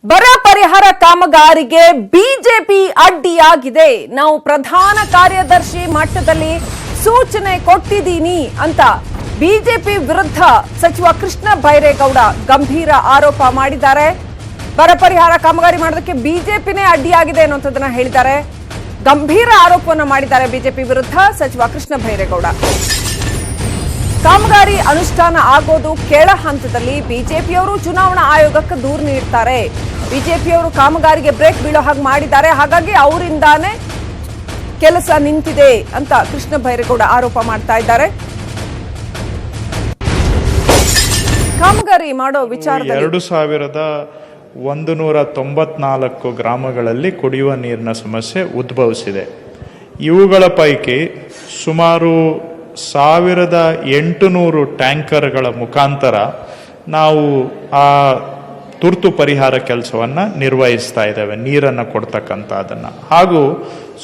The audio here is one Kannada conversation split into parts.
ಬರ ಪರಿಹಾರ ಕಾಮಗಾರಿಗೆ ಬಿಜೆಪಿ ಅಡ್ಡಿಯಾಗಿದೆ. ನಾವು ಪ್ರಧಾನ ಕಾರ್ಯದರ್ಶಿ ಮಟ್ಟದಲ್ಲಿ ಸೂಚನೆ ಕೊಟ್ಟಿದ್ದೀನಿ ಅಂತ ಬಿಜೆಪಿ ವಿರುದ್ಧ ಸಚಿವ ಕೃಷ್ಣ ಬೈರೇಗೌಡ ಗಂಭೀರ ಆರೋಪ ಮಾಡಿದ್ದಾರೆ. ಬರ ಪರಿಹಾರ ಕಾಮಗಾರಿ ಮಾಡೋದಕ್ಕೆ ಬಿಜೆಪಿನೇ ಅಡ್ಡಿಯಾಗಿದೆ ಅನ್ನೋದನ್ನ ಹೇಳಿದ್ದಾರೆ. ಗಂಭೀರ ಆರೋಪವನ್ನು ಮಾಡಿದ್ದಾರೆ ಬಿಜೆಪಿ ವಿರುದ್ಧ ಸಚಿವ ಕೃಷ್ಣ ಬೈರೇಗೌಡ. ಕಾಮಗಾರಿ ಅನುಷ್ಠಾನ ಆಗೋದು ಕೆಳ ಹಂತದಲ್ಲಿ ಬಿಜೆಪಿಯವರು ಚುನಾವಣಾ ಆಯೋಗಕ್ಕೆ ದೂರು ನೀಡ್ತಾರೆ. ಬಿಜೆಪಿಯವರು ಕಾಮಗಾರಿಗೆ ಬ್ರೇಕ್ ಬೀಳೋ ಹಾಗೆ ಮಾಡಿದ್ದಾರೆ, ಹಾಗಾಗಿ ಅವರಿಂದಾನೇ ಕೆಲಸ ನಿಂತಿದೆ ಅಂತ ಕೃಷ್ಣ ಬೈರೇಗೌಡ ಆರೋಪ ಮಾಡ್ತಾ ಇದ್ದಾರೆ. ಕಾಮಗಾರಿ ಮಾಡೋ ವಿಚಾರದಲ್ಲಿ 2194 ಗ್ರಾಮಗಳಲ್ಲಿ ಕುಡಿಯುವ ನೀರಿನ ಸಮಸ್ಯೆ ಉದ್ಭವಿಸಿದೆ. ಇವುಗಳ ಪೈಕಿ ಸುಮಾರು 1800 ಟ್ಯಾಂಕರ್ಗಳ ಮುಖಾಂತರ ನಾವು ಆ ತುರ್ತು ಪರಿಹಾರ ಕೆಲಸವನ್ನು ನಿರ್ವಹಿಸ್ತಾ ಇದ್ದೇವೆ, ನೀರನ್ನು ಕೊಡ್ತಕ್ಕಂಥದ್ದನ್ನು. ಹಾಗೂ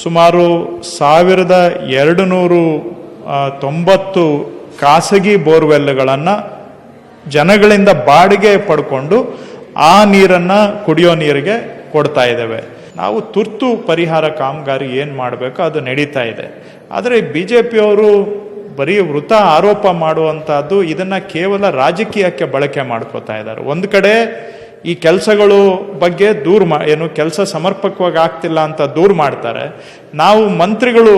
ಸುಮಾರು 1290 ಖಾಸಗಿ ಬೋರ್ವೆಲ್ಗಳನ್ನು ಜನಗಳಿಂದ ಬಾಡಿಗೆ ಪಡ್ಕೊಂಡು ಆ ನೀರನ್ನು ಕುಡಿಯೋ ನೀರಿಗೆ ಕೊಡ್ತಾ ಇದ್ದೇವೆ. ನಾವು ತುರ್ತು ಪರಿಹಾರ ಕಾಮಗಾರಿ ಏನು ಮಾಡಬೇಕು ಅದು ನಡೀತಾ ಇದೆ. ಆದರೆ BJPಯವರು ಬರೀ ವೃಥ ಆರೋಪ ಮಾಡುವಂಥದ್ದು, ಇದನ್ನು ಕೇವಲ ರಾಜಕೀಯಕ್ಕೆ ಬಳಕೆ ಮಾಡ್ಕೋತಾ ಇದ್ದಾರೆ. ಒಂದು ಕಡೆ ಈ ಕೆಲಸಗಳು ಬಗ್ಗೆ ಕೆಲಸ ಸಮರ್ಪಕವಾಗಿ ಆಗ್ತಿಲ್ಲ ಅಂತ ದೂರು ಮಾಡ್ತಾರೆ. ನಾವು ಮಂತ್ರಿಗಳು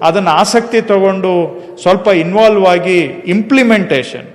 ಅದನ್ನು ಆಸಕ್ತಿ ತಗೊಂಡು ಸ್ವಲ್ಪ ಇನ್ವಾಲ್ವ್ ಆಗಿ ಇಂಪ್ಲಿಮೆಂಟೇಷನ್